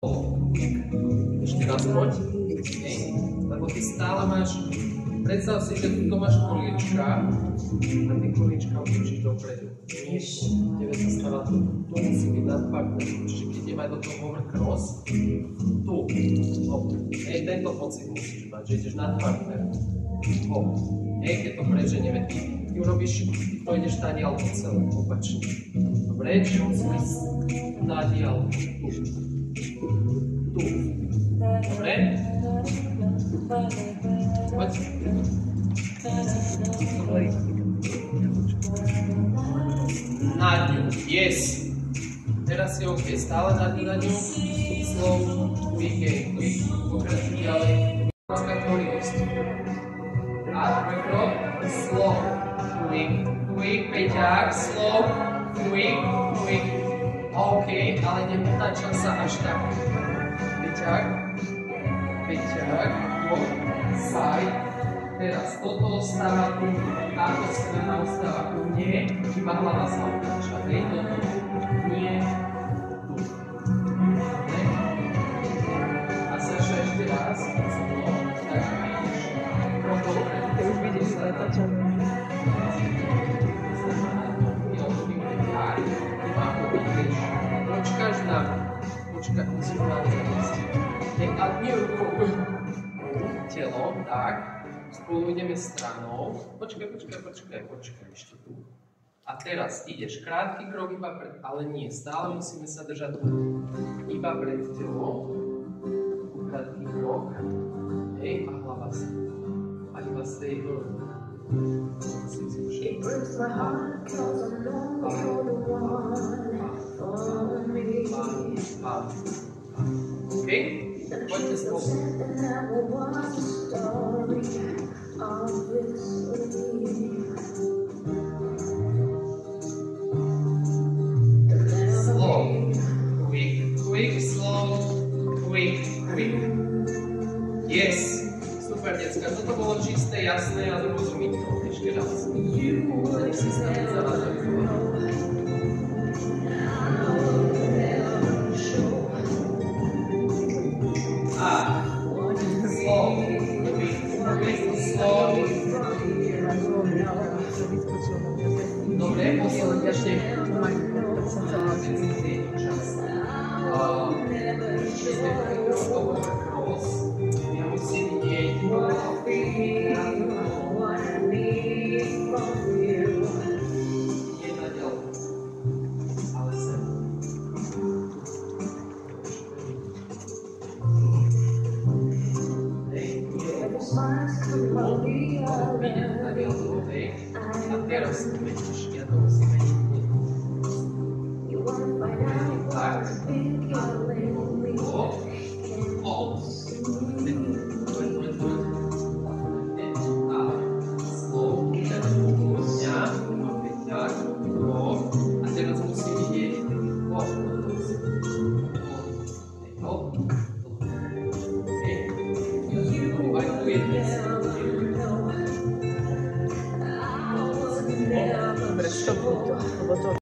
Ešte raz poď. Lebo ty stále máš, predstav si, že tu máš koliečka a ty koliečka otočíš dopredu. Nie, tebe sa stáva tu musí byť nad partner, čiže keď ideme do toho overcross, tu, tento pocit musíš mať, že ideš nad partner. Keď to preženieme, ty urobíš, ty ideš tadiaľ po celé, opačne. Dobre, čiže musíme tadiaľ tu. Dobre? Poď. Nad ňu, yes. Teraz je OK, stále nad ňu. Slow, quick, pokračuj ďalej. Tvorivosť. A tvoj krok, slow, quick, peťák, slow, quick. OK, ale nepotáčam sa až tak. Peťák, side. Teraz toto ostáva tu, táto strana ostáva tu, nie, iba hlava sa otáča. Toto, nie, tu. A Saša ešte raz, takže ideš. Ty už vidíš, sa otáčam. Počkáš na mňa. Počkaj, musím vám zaviesť. A nie rukou. Telom, tak. Spolu ideme stranou. Počkaj ešte tu. A teraz ideš krátky krok iba pred, ale nie, stále musíme sa držať iba pred telom. Krátky krok. A hlava sa. A iba stay here. It breaks my heart 'cause I know you're the one for me. Okay? Poďte spolu. Slow. Quick, slow. Quick. Yes. Super, decka. Toto bolo čisté, jasné a zrozumiteľné. Ešte raz. Nech si stále zavádzajú. Dobre, posledný ešte. Ja musím vidieť. Jedna ďalej. Ale sem. A teraz vidíš, ja to musím vedieť. Tak. A teraz musím vidieť. Aj tu je dnes. Dobre, stop, lebo to